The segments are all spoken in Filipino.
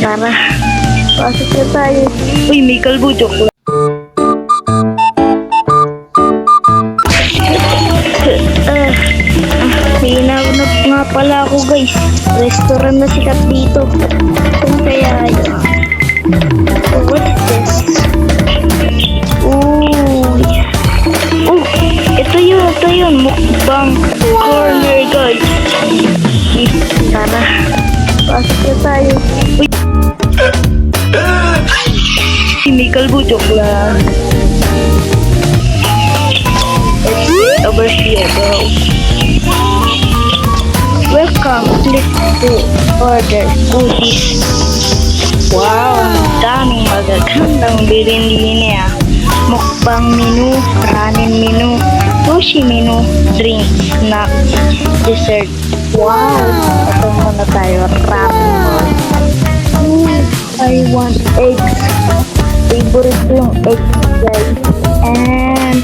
Tara, pasok na tayo. Uy, may kalbo, joke lang. Hinanap nga pala ako guys. Restaurant na sikat dito. Saan kaya yun? What is this? Uy. Oh, ito yun. Mukbang corner guys. Tara, pasok na tayo. Uy. May kalbo, joke lang. It's over here, bro. Welcome, click to order goodies. Wow, daming magagandang bilhin niya. Mukbang menu, ramen menu, sushi menu, drinks, snacks, dessert. Wow, ito muna tayo, ramen. I want eggs. Favorite ko yung eggs, guys. And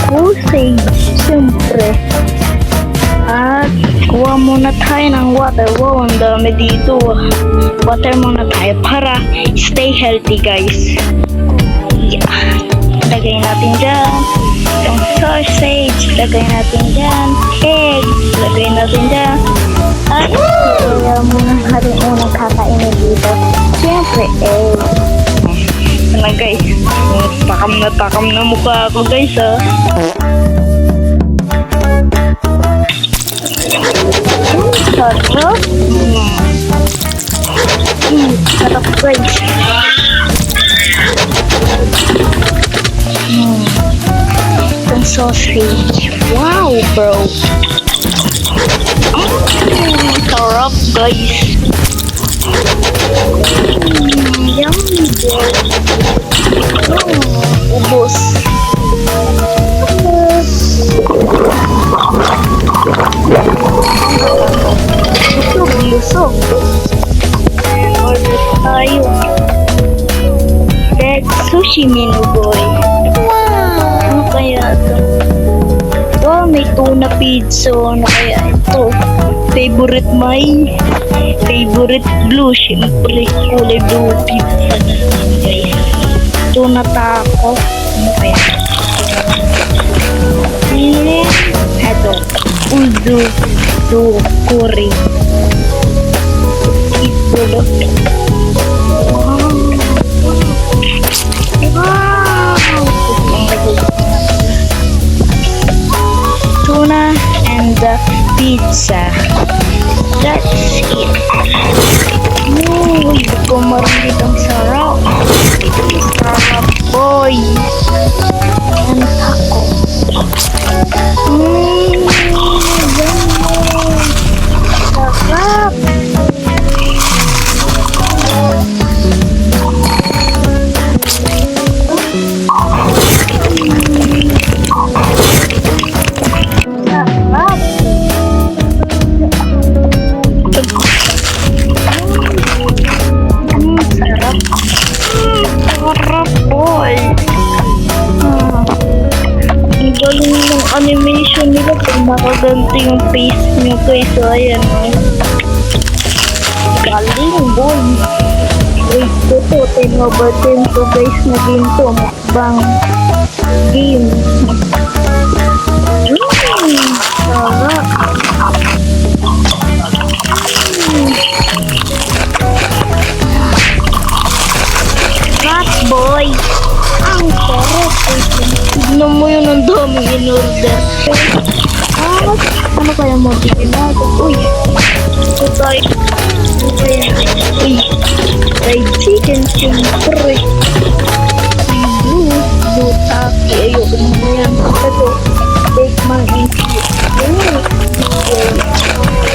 sausage, siyempre. At kuha muna tayo ng water. Wow, ang dami dito. Water muna tayo para stay healthy, guys. Yeah. Lagay natin dyan yung sausage. Lagay natin dyan eggs. Lagay natin dyan. At kaya muna natin unang kakainin dito. Siyempre, eggs. Na guys, takam na mukha ako guys sarap. Sarap guys. Ang sausage. Wow bro. Sarap guys. Yummy boy. Ubos. Lusog. Order tayo. Let's sushi menu boy. Wow. Ano kaya ito? Oh, may tuna pizza. Ano kaya ito? Favorite blue. Siyempre, kulay blue pizza. Guys. Tuna taco. Ano kaya? Ito. Uzu curry. Ito. Wow. Tuna and the pizza. That's it. Uy, kumarin ang sarap. Sarap boy. And taco. Sarap. Galing yung animation nila pag nakaganti yung face nyo guys. So ayan galing boy. Wait ko to 10 over 10 to guys na game to. Mukbang game. Sarap. Rat boy. Ang sarap. Tignan mo yun, ang dami in-order. Ano kaya mo tignan natin? Uy, ito tayo. Uy, fried chicken, siyempre. Blue taki. Ayoko mo yan. Ito, bake man and cheese.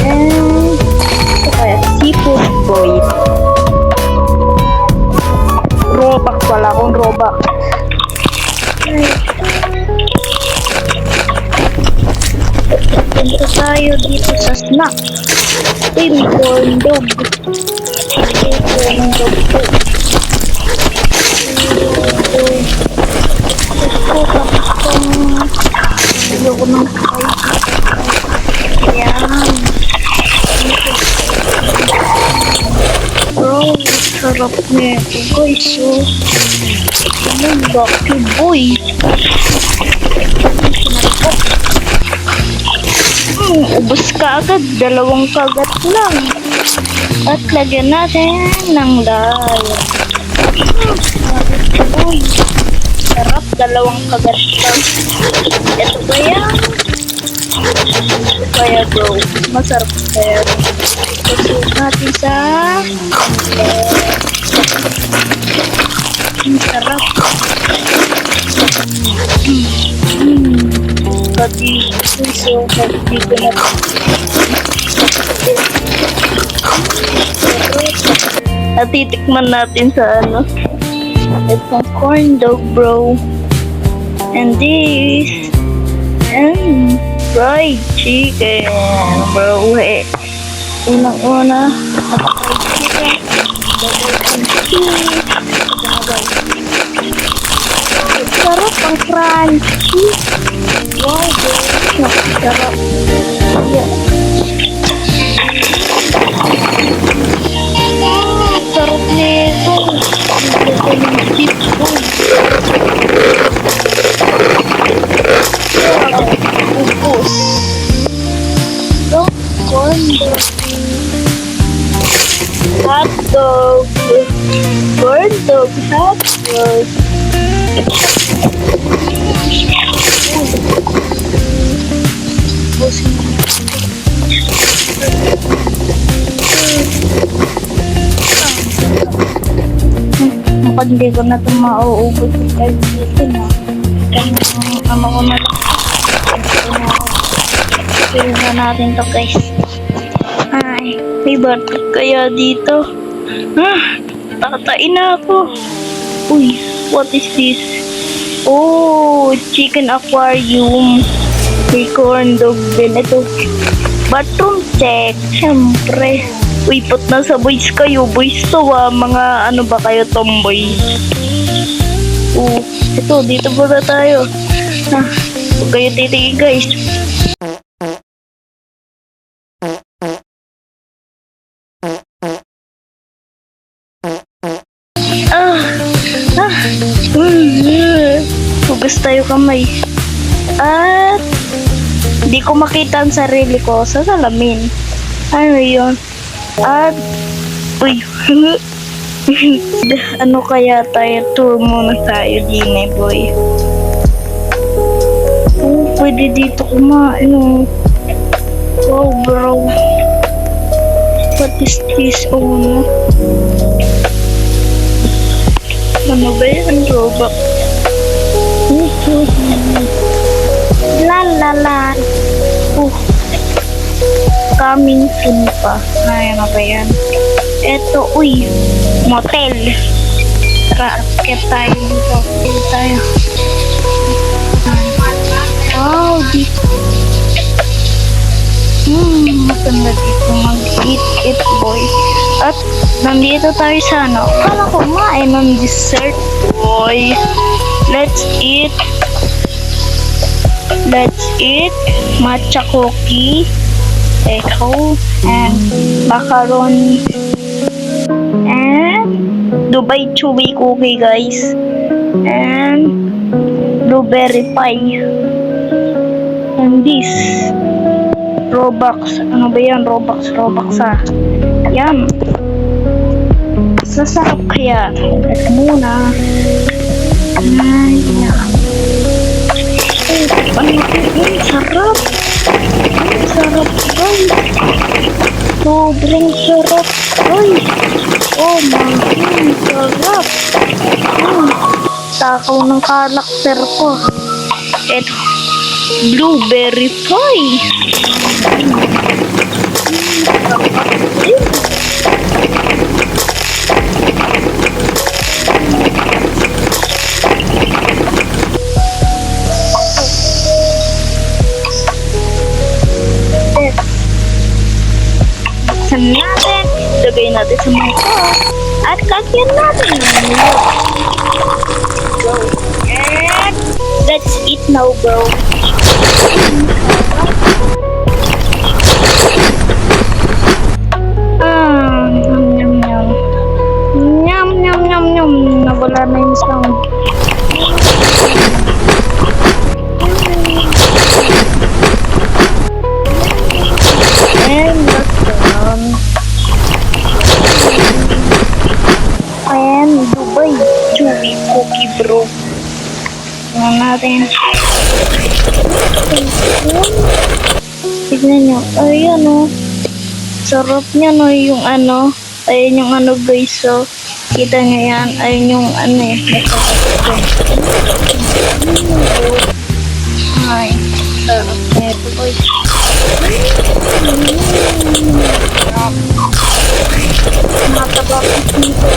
And ito kaya, seafood boy. Robak pala akong robak. Punta tayo dito sa snack. Uy, may corn dog. May corn dog po. Ito, ayoko ng ayan. Bro, sarap nito guys. So, ano, Lucky Boy. Ubus ka agad, 2 kagat lang. At lagyan natin ng laya. Uy, sarap, 2 kagat lang. Ito ba yan? Ito kaya bro, masarap kaya. Tusok natin sa sarap. Pati so pati ko na at titikman natin sa ano, itong corn dog bro, and this and fried chicken bro. Unang-una fried chicken, sarap ang crunchy. Wow, sarap. Yeah. Sarap nito. Ubus. Corn dog. Hot dog. Corn dog, hot dog. Mukhang hindi ko na ito mauubos kahit dito na. Kaya ang mga malaki na natin to guys. Ay, may barcode kaya dito. Tatain na ako. Uy, what is this? Oh, chicken aquarium. May corn dog din. Ito, bathroom check. Siyempre. Uy, put na sa boys kayo. Boys to mga ano ba kayo, tomboy? Oh, ito, dito muna tayo. Huwag kayo titigil guys. Hugas tayo kamay. At di ko makita ang sarili ko sa salamin. Ano yun? At uy, ano kaya tayo? Tour muna tayo din boy. Oh, pwede dito kumain. Wow bro, what is this? Oh no, ano ba yan? Robot. La la la. Coming soon pa. Ay, ano ba yan? Eto, uy, motel. Tara, akit tayo dito. Akit tayo. Wow, dito. Maganda dito mag-eat boy. At nandito tayo sa ano. Kala ko kumain ng dessert boy. Let's eat matcha cookie, echo, and macaroni, and Dubai chewy cookie guys, and blueberry pie, and this Robux. Ano ba yan? Robux yan. Sasarap kaya. Ito muna. Ay, sarap. Sarap, guys. Sobrang sarap, guys. Oh my God, sarap. Takaw ng karakter ko. Ito, blueberry pie. Natin, lagay natin sa mangkok at kakyan natin. Go. And let's eat now, bro. Yum, yum, yum. Nawala na yung sound. And last one. And Dubai Chewy Cookie Bro. Tingnan natin. Tignan nyo. Ayan o. Sarap niya no yung ano. Ayan yung ano guys. So, kita nyo yan. Ayan yung ano eh. Ay. Sarap na ito guys. Matabakit nito.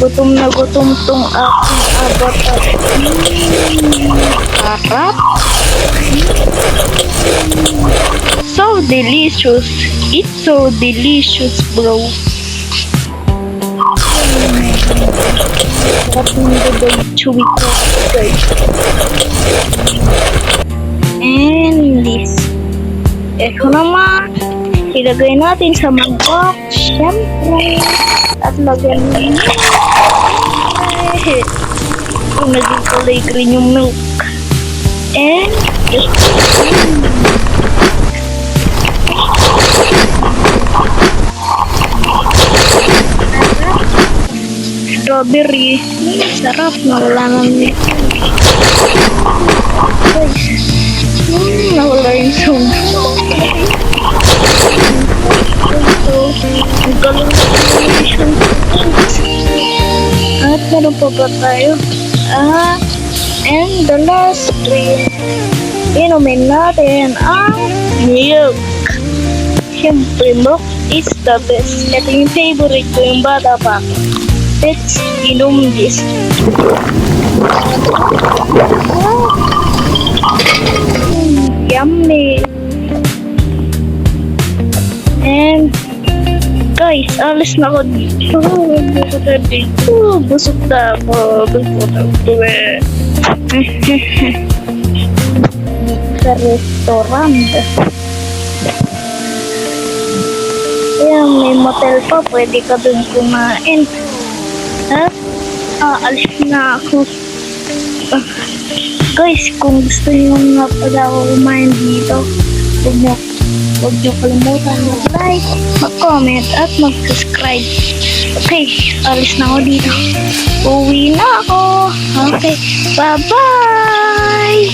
Gutom na gutom tong aking avatar. Sarap. So delicious. It's so delicious, bro. Sarap ng Dubai Chewy Cookie, guys. And this. Ito naman. Ilagay natin sa mangkok. Siyempre. At lagyan natin. Kung naging kulay green yung milk. And just strawberry. Sarap. Nawala namin. Guys. Nawala yung sound. Ang galing na combination. At meron pa ba tayo? And the last drink. Inumin natin ang milk. Siyempre, milk is the best. Ito yung favorite ko yung bata pa. Let's inom this. Yummy. And guys, alis na ako dito. Busog na ako. Sa restaurant. Ayan, may motel pa. Pwede ka dun kumain. Ha? Alis na ako. Guys, kung gusto nyo nga pala ako kumain dito, huwag nyo kalimutan mag-like, mag-comment, at mag-subscribe. Okay, alis na ako dito. Uwi na ako. Okay, bye-bye!